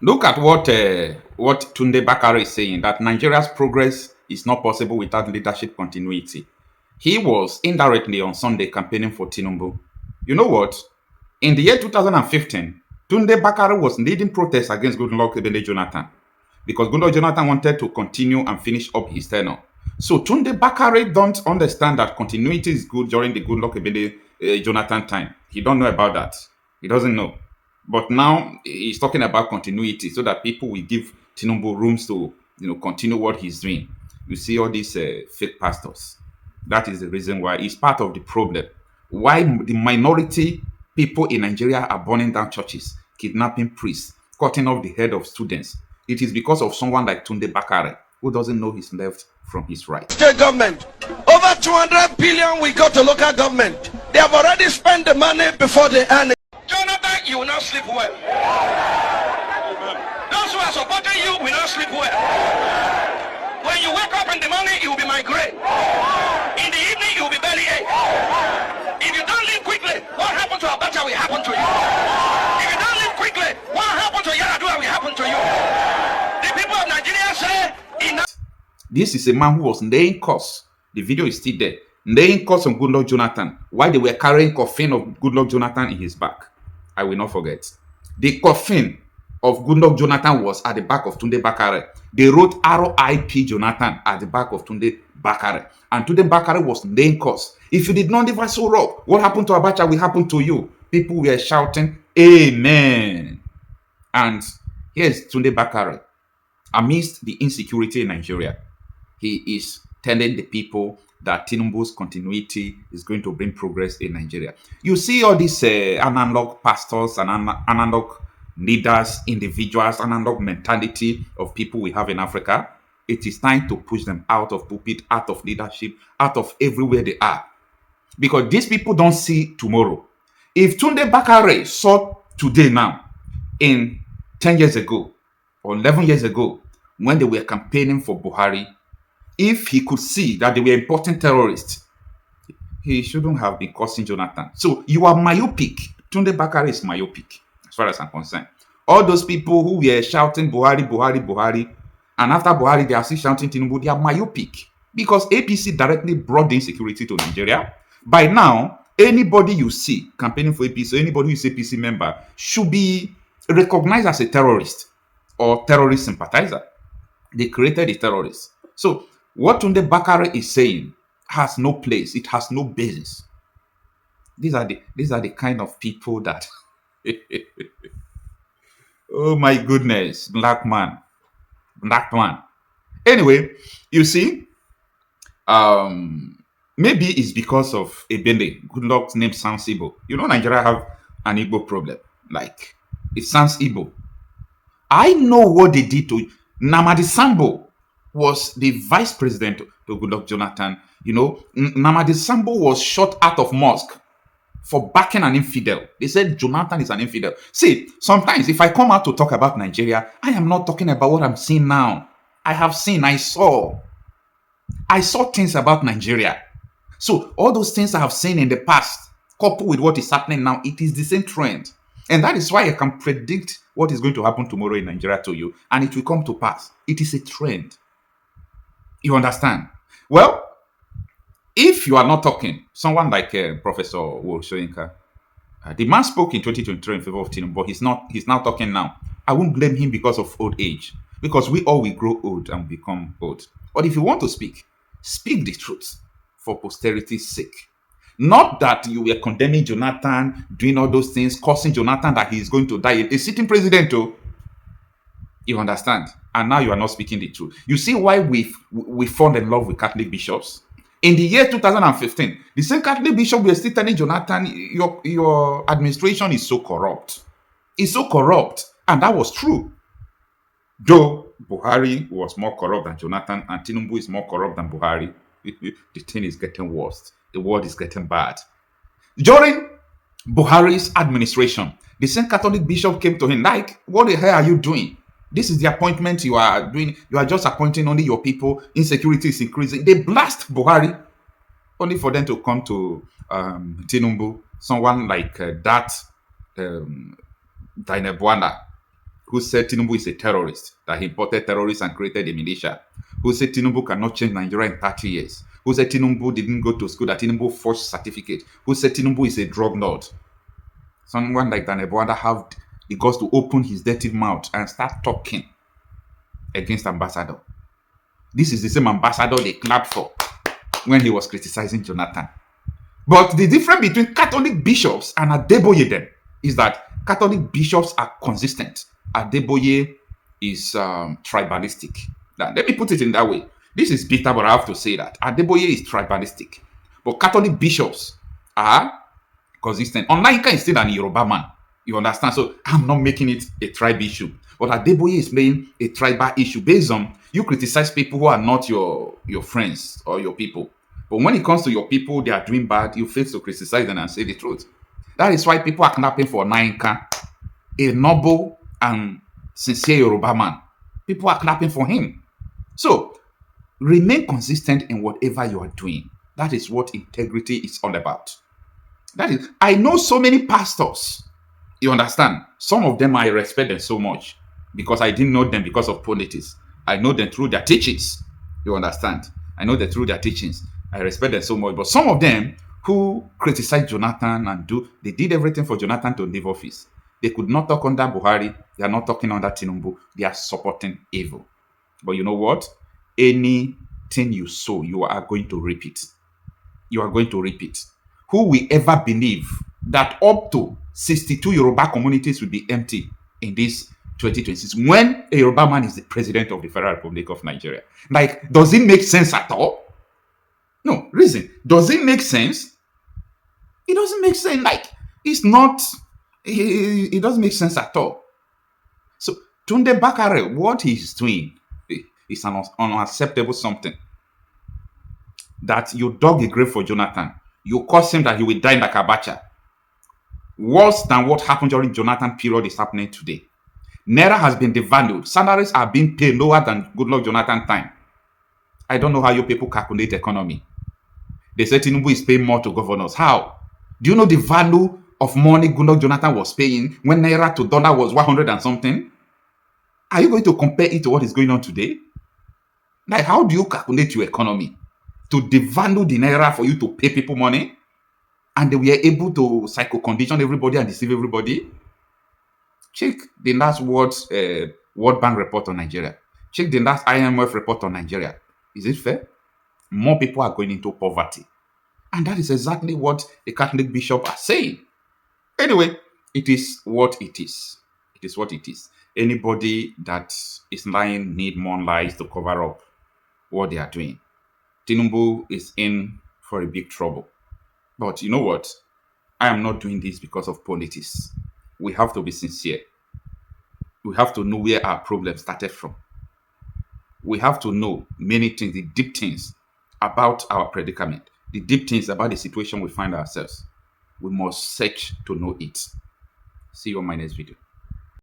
Look at what Tunde Bakari is saying, that Nigeria's progress is not possible without leadership continuity. He was indirectly on Sunday campaigning for Tinubu. You know what? In the year 2015, Tunde Bakari was leading protests against Goodluck Ebele Jonathan because Goodluck Jonathan wanted to continue and finish up his tenure. So Tunde Bakari don't understand that continuity is good during the Goodluck Ebele Jonathan time. He don't know about that. He doesn't know. But now he's talking about continuity so that people will give Tinubu rooms to continue what he's doing. You see all these fake pastors. That is the reason why it's part of the problem. Why the minority people in Nigeria are burning down churches, kidnapping priests, cutting off the head of students. It is because of someone like Tunde Bakare who doesn't know his left from his right. State government, over 200 billion we got to local government. They have already spent the money before they earn it. Jonathan, you will not sleep well. Those who are supporting you will not sleep well. When you wake up in the morning, you will be migraine. In the evening, you will be bellyache. If you don't leave quickly, what happened to Abacha will happen to you. If you don't leave quickly, what happened to Yaradua will happen to you. The people of Nigeria say, enough. This is a man who was laying curse. The video is still there. Laying curse on Goodluck Jonathan while they were carrying coffin of Goodluck Jonathan in his back. I will not forget. The coffin of Goodluck Jonathan was at the back of Tunde Bakare. They wrote RIP Jonathan at the back of Tunde Bakare. And Tunde Bakare was laying curse. If you did not never so rock, what happened to Abacha will happen to you. People were shouting, Amen. And here's Tunde Bakare. Amidst the insecurity in Nigeria, he is telling the people that Tinubu's continuity is going to bring progress in Nigeria. You see all these analog pastors and analog leaders, individuals, analog mentality of people we have in Africa. It is time to push them out of pulpit, out of leadership, out of everywhere they are. Because these people don't see tomorrow. If Tunde Bakare saw today now, in 10 years ago or 11 years ago, when they were campaigning for Buhari, if he could see that they were important terrorists, he shouldn't have been cursing Jonathan. So you are myopic. Tunde Bakare is myopic, as far as I'm concerned. All those people who were shouting Buhari, Buhari, Buhari, and after Buhari, they are still shouting Tinubu, they are myopic. Because APC directly brought the insecurity to Nigeria. By now, anybody you see campaigning for APC, anybody who is APC member, should be recognized as a terrorist or terrorist sympathizer. They created a terrorist. So what Tunde Bakare is saying has no place. It has no basis. These are the kind of people that oh my goodness, black man. Anyway, you see, maybe it's because of Ebele. Good luck name sounds Igbo. You know, Nigeria have an Igbo problem. Like, it sounds Igbo. I know what they did to Namadi Sambo was the vice president to Goodluck Jonathan. You know, Namadi Sambo was shot out of mosque for backing an infidel. They said Jonathan is an infidel. See, sometimes if I come out to talk about Nigeria, I am not talking about what I'm seeing now. I saw things about Nigeria. So all those things I have seen in the past, coupled with what is happening now, it is the same trend. And that is why I can predict what is going to happen tomorrow in Nigeria to you. And it will come to pass. It is a trend. You understand? Well, if you are not talking, someone like Professor Wolsoyinka, the man spoke in 2023 in favor of Tinubu, but he's now talking now. I won't blame him because of old age. Because we all will grow old and become old. But if you want to speak the truth for posterity's sake. Not that you were condemning Jonathan, doing all those things, causing Jonathan that he is going to die. A sitting president, oh. You understand? And now you are not speaking the truth. You see why we fall in love with Catholic bishops? In the year 2015, the same Catholic bishop were still telling Jonathan, your administration is so corrupt. It's so corrupt. And that was true. Though Buhari was more corrupt than Jonathan and Tinubu is more corrupt than Buhari, the thing is getting worse. The world is getting bad. During Buhari's administration, the same Catholic bishop came to him like, what the hell are you doing? This is the appointment you are doing. You are just appointing only your people. Insecurity is increasing. They blast Buhari only for them to come to Tinubu, someone like that Dainebwanda. who said Tinubu is a terrorist, that he imported terrorists and created a militia, who said Tinubu cannot change Nigeria in 30 years, who said Tinubu didn't go to school, that Tinubu forged certificate, who said Tinubu is a drug lord. Someone like Daniel Boada have the guts to open his dirty mouth and start talking against ambassador. This is the same ambassador they clapped for when he was criticizing Jonathan. But the difference between Catholic bishops and Adeboye then is that Catholic bishops are consistent. Adeboye is tribalistic. Now, let me put it in that way. This is bitter, but I have to say that Adeboye is tribalistic. But Catholic bishops are consistent. Onlaika is still an Yoruba man. You understand? So I'm not making it a tribe issue. But Adeboye is playing a tribal issue based on you criticize people who are not your friends or your people. But when it comes to your people, they are doing bad, you fail to criticize them and say the truth. That is why people are clapping for Nainka, a noble and sincere Yoruba man. People are clapping for him. So remain consistent in whatever you are doing. That is what integrity is all about. That is, I know so many pastors. You understand? Some of them I respect them so much because I didn't know them because of politics. I know them through their teachings. You understand? I know them through their teachings. I respect them so much. But some of them who criticize Jonathan and they did everything for Jonathan to leave office. They could not talk under Buhari. They are not talking under Tinubu. They are supporting evil. But you know what? Anything you sow, you are going to reap it. You are going to reap it. Who will ever believe that up to 62 Yoruba communities will be empty in this 2026 when a Yoruba man is the president of the Federal Republic of Nigeria? Like, does it make sense at all? No, reason. Does it make sense? It doesn't make sense. Like, it's not, it doesn't make sense at all. So, Tunde Bakari, what he's doing is an unacceptable something. That you dug a grave for Jonathan. You caused him that he will die like Abacha. Worse than what happened during Jonathan period is happening today. Naira has been devalued. Salaries are being paid lower than Goodluck Jonathan time. I don't know how you people calculate economy. They say Tinubu is paying more to governors. How? Do you know the value of money Goodluck Jonathan was paying when Naira to dollar was 100 and something? Are you going to compare it to what is going on today? Like, how do you calculate your economy? To devalue the Naira for you to pay people money? And they were able to psycho-condition everybody and deceive everybody? Check the last World Bank report on Nigeria. Check the last IMF report on Nigeria. Is it fair? More people are going into poverty. And that is exactly what the Catholic bishop are saying. Anyway, it is what it is. It is what it is. Anybody that is lying need more lies to cover up what they are doing. Tinubu is in for a big trouble. But you know what? I am not doing this because of politics. We have to be sincere. We have to know where our problem started from. We have to know many things, the deep things about our predicament, the deep things about the situation we find ourselves. We must search to know it. See you on my next video.